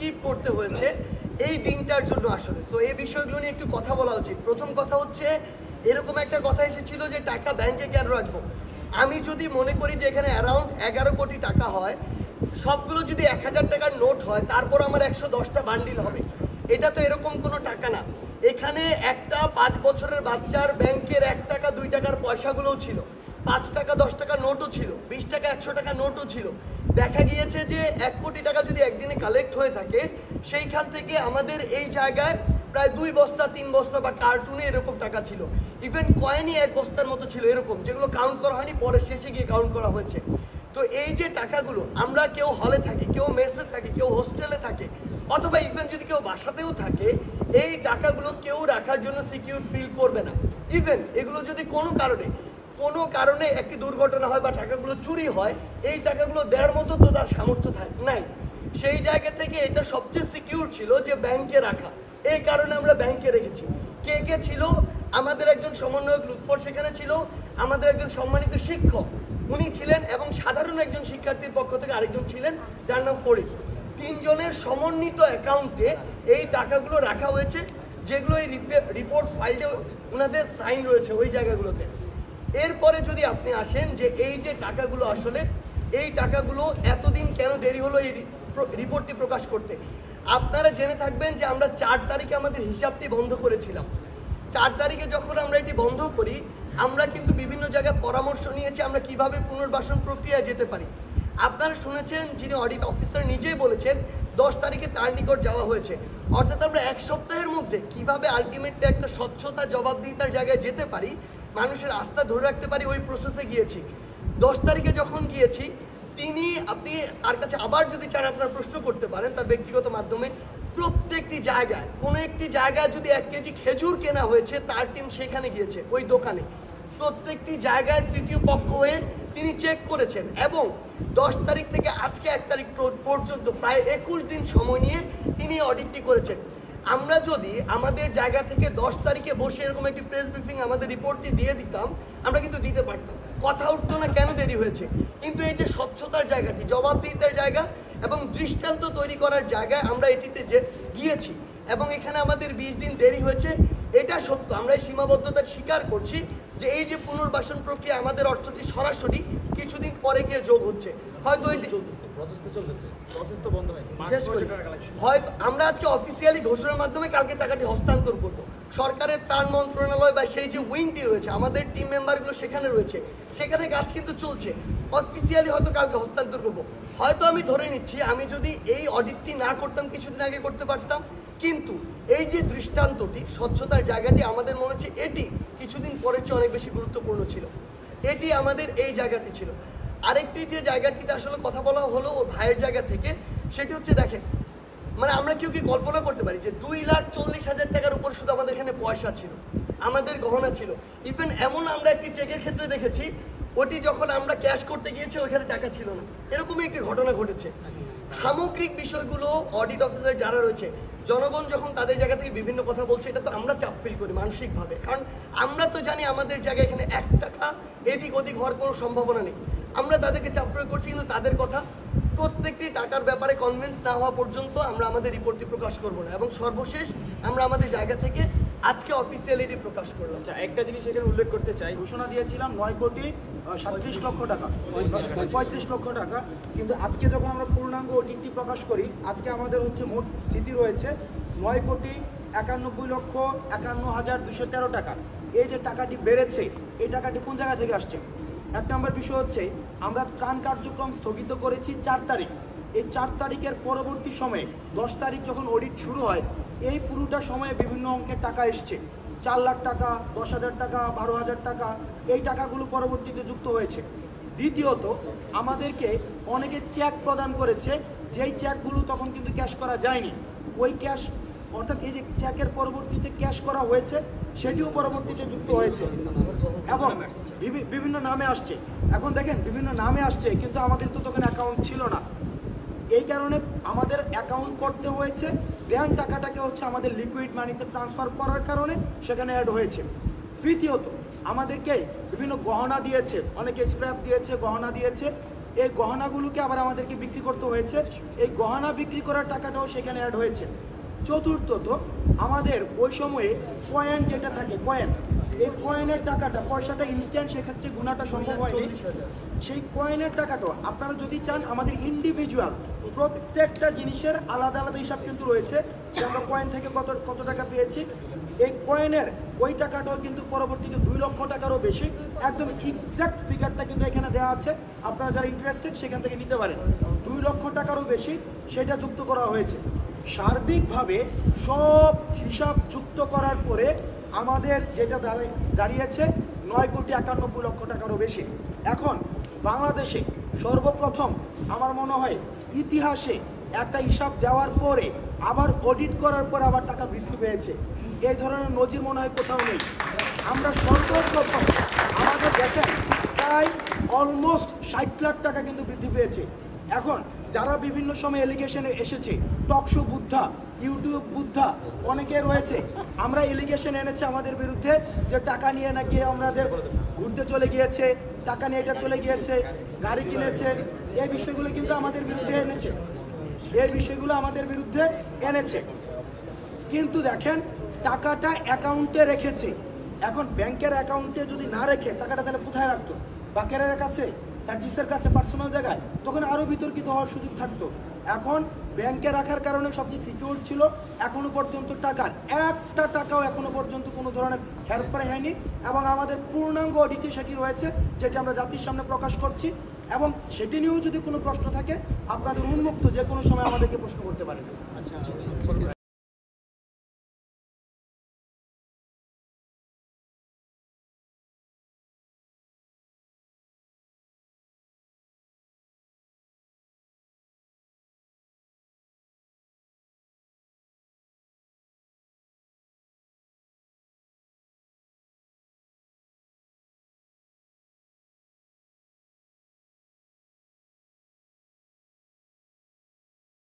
Skip করতে হয়েছে এই দিনটার জন্য আসলে। সো এই বিষয়গুলো নিয়ে একটু কথা বলা উচিত। প্রথম কথা হচ্ছে, এরকম একটা কথা এসেছিল যে টাকা ব্যাংকে কেন রাখবো। আমি যদি মনে করি যে এখানে অ্যারাউন্ড 11 কোটি টাকা হয়, সবগুলো যদি 1000 টাকার নোট হয়, তারপর আমার 110টা বান্ডিল হবে, এটা তো এরকম কোনো টাকা না। এখানে একটা 5 বছরের বাচ্চার ব্যাংকের 1 টাকা 2 টাকার পয়সাগুলোও ছিল, 5 টাকা 10 টাকা নোটও ছিল, 20 টাকা 100 টাকা নোটও ছিল। দেখা গিয়েছে যে 1 কোটি টাকা যদি একদিনে কালেক্ট হয়ে থাকে, সেইখান থেকে আমাদের এই জায়গায় প্রায় 2 বস্তা 3 বস্তা বা কার্টুনে এরকম টাকা ছিল। ইভেন কয়েনই 1 বস্তার মতো ছিল এরকম, যেগুলো কাউন্ট করা হয়নি, পরে শেষে গিয়ে কাউন্ট করা হয়েছে। তো এই যে টাকাগুলো, আমরা কেউ হলে থাকি, কেউ মেসে থাকি, কেউ হোস্টেলে থাকে, অথবা ইভেন যদি কেউ বাসাতেও থাকে, এই টাকাগুলো কেউ রাখার জন্য সিকিউর ফিল করবে না। ইভেন এগুলো যদি কোনো কারণে একটি দুর্ঘটনা হয় বা টাকাগুলো চুরি হয়, এই টাকাগুলো দেওয়ার মতো তো তার সামর্থ্য নাই। সেই জায়গা থেকে এটা সবচেয়ে সিকিউর ছিল যে ব্যাংকে রাখা। এই কারণে আমরা ব্যাংকে রেখেছি। কে কে ছিল? আমাদের একজন সমন্বয়ক লুৎফর সেখানে ছিল, আমাদের একজন সম্মানিত শিক্ষক উনি ছিলেন, এবং সাধারণ একজন শিক্ষার্থীর পক্ষ থেকে আরেকজন ছিলেন যার নাম ফরিদ। 3 জনের সমন্বিত অ্যাকাউন্টে এই টাকাগুলো রাখা হয়েছে, যেগুলো এই রিপোর্ট ফাইলে ওনাদের সাইন রয়েছে ওই জায়গাগুলোতে। এরপরে যদি আপনি আসেন যে এই যে টাকাগুলো, আসলে এই টাকাগুলো এতদিন কেন দেরি হলো এই রিপোর্টটি প্রকাশ করতে, আপনারা জেনে থাকবেন যে আমরা 4 তারিখে আমাদের হিসাবটি বন্ধ করেছিলাম। 4 তারিখে যখন আমরা এটি বন্ধ করি, আমরা কিন্তু বিভিন্ন জায়গায় পরামর্শ নিয়েছি আমরা কিভাবে পুনর্বাসন প্রক্রিয়ায় যেতে পারি। আপনারা শুনেছেন, যিনি অডিট অফিসার নিজেই বলেছেন 10 তারিখে তার নিকট যাওয়া হয়েছে। অর্থাৎ আমরা 1 সপ্তাহের মধ্যে কিভাবে আলটিমেটলি একটা স্বচ্ছতা জবাবদিহিতার জায়গায় যেতে পারি, মানুষের আস্থা ধরে রাখতে পারি, ওই প্রসেসে গিয়েছি। 10 তারিখে যখন গিয়েছি, আপনি তার কাছে আবার যদি চান আপনার প্রশ্ন করতে পারেন তার ব্যক্তিগত মাধ্যমে। প্রত্যেকটি জায়গায়, কোনো একটি জায়গায় যদি 1 কেজি খেজুর কেনা হয়েছে, তার টিম সেখানে গিয়েছে ওই দোকানে, প্রত্যেকটি জায়গায় তৃতীয় পক্ষ হয়ে তিনি চেক করেছেন। এবং 10 তারিখ থেকে আজকে 1 তারিখ পর্যন্ত প্রায় 21 দিন সময় নিয়ে তিনি অডিটটি করেছেন। আমরা যদি আমাদের জায়গা থেকে 10 তারিখে বসে এরকম একটি প্রেস ব্রিফিং আমাদের রিপোর্টটি দিয়ে দিতাম, আমরা কিন্তু দিতে পারতাম, কথা উঠতো না কেন দেরি হয়েছে। কিন্তু এই যে স্বচ্ছতার জায়গাটি, জবাবদিহিতার জায়গা এবং দৃষ্টান্ত তৈরি করার জায়গায় আমরা এটিতে গিয়েছি, এবং এখানে আমাদের 20 দিন দেরি হয়েছে, এটা সত্য। আমরা এই সীমাবদ্ধতা স্বীকার করছি যে এই যে পুনর্বাসন প্রক্রিয়া, আমাদের অর্থটি সরাসরি কিছুদিন পরে গিয়ে যোগ হচ্ছে। হয়তো হয়তো আমরা আজকে অফিসিয়ালি ঘোষণার মাধ্যমে কালকে টাকাটি হস্তান্তর করব। সরকারের ত্রাণ মন্ত্রণালয় বা সেই যে উইংটি রয়েছে, আমাদের টিম মেম্বারগুলো সেখানে রয়েছে, সেখানে কাজ কিন্তু চলছে। অফিসিয়ালি হয়তো কালকে হস্তান্তর করবো। হয়তো আমি ধরে নিচ্ছি, আমি যদি এই অডিটটি না করতাম, কিছুদিন আগে করতে পারতাম, কিন্তু এই যে দৃষ্টান্তটি, স্বচ্ছতার জায়গাটি, আমাদের মনে হচ্ছে এটি কিছুদিন পরের চেয়ে অনেক বেশি গুরুত্বপূর্ণ ছিল। এটি আমাদের এই জায়গাটি ছিল। আরেকটি যে জায়গাটিতে আসলে কথা বলা হলো ও ভাইয়ের জায়গা থেকে, সেটি হচ্ছে, দেখেন, মানে আমরা কেউ কি কল্পনা করতে পারি যে 2,40,000 টাকার উপর শুধু আমাদের এখানে পয়সা ছিল, আমাদের গহনা ছিল। ইভেন এমন আমরা একটি চেকের ক্ষেত্রে দেখেছি, ওটি যখন আমরা ক্যাশ করতে গিয়েছি ওইখানে টাকা ছিল না, এরকমই একটি ঘটনা ঘটেছে। সামগ্রিক বিষয়গুলো অডিট অফিসার যারা রয়েছে, জনগণ যখন তাদের জায়গা থেকে বিভিন্ন কথা বলছে, এটা তো আমরা চাপ ফিল করি মানসিকভাবে, কারণ আমরা তো জানি আমাদের জায়গায় এখানে 1 টাকা এদিক ওদিক হওয়ার কোনো সম্ভাবনা নেই। আমরা তাদেরকে চাপ প্রয়োগ করছি, কিন্তু তাদের কথা, প্রত্যেকটি টাকার ব্যাপারে কনভিন্স না হওয়া পর্যন্ত আমরা আমাদের রিপোর্টটি প্রকাশ করব না। এবং সর্বশেষ আমরা আমাদের জায়গা থেকে আজকে অফিসিয়ালিটি প্রকাশ করলাম। আচ্ছা, একটা জিনিস এখানে উল্লেখ করতে চাই, ঘোষণা দিয়েছিলাম 9,37 লক্ষ টাকা, 35 লক্ষ টাকা, কিন্তু আজকে যখন আমরা পূর্ণাঙ্গ অডিটটি প্রকাশ করি, আজকে আমাদের হচ্ছে মোট স্থিতি রয়েছে 9,91,51,213 টাকা। এই যে টাকাটি বেড়েছে, এই টাকাটি কোন জায়গা থেকে আসছে? 1 নম্বর বিষয় হচ্ছে, আমরা ত্রাণ কার্যক্রম স্থগিত করেছি 4 তারিখ। এই 4 তারিখের পরবর্তী সময়ে 10 তারিখ যখন অডিট শুরু হয়, এই পুরোটা সময়ে বিভিন্ন অঙ্কের টাকা এসছে, 4 লাখ টাকা, 10,000 টাকা, 12,000 টাকা, এই টাকাগুলো পরবর্তীতে যুক্ত হয়েছে। দ্বিতীয়ত, আমাদেরকে অনেকে চেক প্রদান করেছে, যেই চেকগুলো তখন কিন্তু ক্যাশ করা যায়নি, ওই ক্যাশ, অর্থাৎ এই যে চেকের পরবর্তীতে ক্যাশ করা হয়েছে, সেটিও পরবর্তীতে যুক্ত হয়েছে এবং বিভিন্ন নামে আসছে। এখন দেখেন, বিভিন্ন নামে আসছে, কিন্তু আমাদের তো তখন অ্যাকাউন্ট ছিল না। এই কারণে আমাদের অ্যাকাউন্ট করতে হয়েছে, দেন টাকাটাকে হচ্ছে আমাদের লিকুইড মানিতে ট্রান্সফার করার কারণে সেখানে অ্যাড হয়েছে। তৃতীয়ত, আমাদেরকে বিভিন্ন গহনা দিয়েছে, অনেকে স্ক্র্যাপ দিয়েছে, গহনা দিয়েছে, এই গহনাগুলোকে আবার আমাদেরকে বিক্রি করতে হয়েছে, এই গহনা বিক্রি করার টাকাটাও সেখানে অ্যাড হয়েছে। চতুর্থত আমাদের ওই সময়ে কয়েন যেটা থাকে, কয়েন, এই কয়েনের টাকাটা, পয়সাটা ইনস্ট্যান্ট, সেক্ষেত্রে গুণাটা সম্ভব হয়নি। সেই কয়েনের টাকাটা আপনারা যদি চান, আমাদের ইন্ডিভিজুয়াল প্রত্যেকটা জিনিসের আলাদা আলাদা হিসাব কিন্তু রয়েছে, যে আমরা কয়েন থেকে কত টাকা পেয়েছি। এই কয়েনের ওই টাকাটাও কিন্তু পরবর্তীতে 2 লক্ষ টাকারও বেশি, একদম এক্সাক্ট ফিগারটা কিন্তু এখানে দেওয়া আছে, আপনারা যারা ইন্টারেস্টেড সেখান থেকে নিতে পারেন। 2 লক্ষ টাকারও বেশি সেটা যুক্ত করা হয়েছে। সার্বিকভাবে সব হিসাব যুক্ত করার পরে আমাদের যেটা দাঁড়িয়েছে 9,91,00,000 টাকারও বেশি। এখন বাংলাদেশে সর্বপ্রথম আমার মনে হয় ইতিহাসে একটা হিসাব দেওয়ার পরে আবার অডিট করার পর আবার টাকা বৃদ্ধি পেয়েছে, এই ধরনের নজির মনে হয় কোথাও নেই। আমরা সর্বপ্রথম আমাদের দেখেন প্রায় অলমোস্ট 60 লাখ টাকা কিন্তু বৃদ্ধি পেয়েছে। এখন যারা বিভিন্ন সময় এলিগেশনে এসেছে, টকশো বুদ্ধা, ইউটিউব বুদ্ধা অনেকে রয়েছে, আমরা এলিগেশন এনেছে আমাদের বিরুদ্ধে যে টাকা নিয়ে নাকি আমাদের ঘুরতে চলে গিয়েছে, টাকা নিয়ে এটা চলে গিয়েছে, গাড়ি কিনেছে, এই বিষয়গুলো কিন্তু আমাদের বিরুদ্ধে এনেছে, এই বিষয়গুলো আমাদের বিরুদ্ধে এনেছে। কিন্তু দেখেন টাকাটা অ্যাকাউন্টে রেখেছে। এখন ব্যাংকের অ্যাকাউন্টে যদি না রেখে টাকাটা তাহলে কোথায় রাখতো? বাকেরের কাছে, সার্জিসের কাছে, পার্সোনাল জায়গায়, তখন আরও বিতর্কিত হওয়ার সুযোগ থাকতো। এখন ব্যাংকে রাখার কারণে সবচেয়ে সিকিউর ছিল। এখনো পর্যন্ত টাকার একটা টাকাও এখনো পর্যন্ত কোনো ধরনের হেরফের হয়নি, এবং আমাদের পূর্ণাঙ্গ অডিটে সেটি রয়েছে, যেটি আমরা জাতির সামনে প্রকাশ করছি। এবং সেটি নিয়েও যদি কোনো প্রশ্ন থাকে, আপনাদের উন্মুক্ত যে কোনো সময় আমাদেরকে প্রশ্ন করতে পারেন।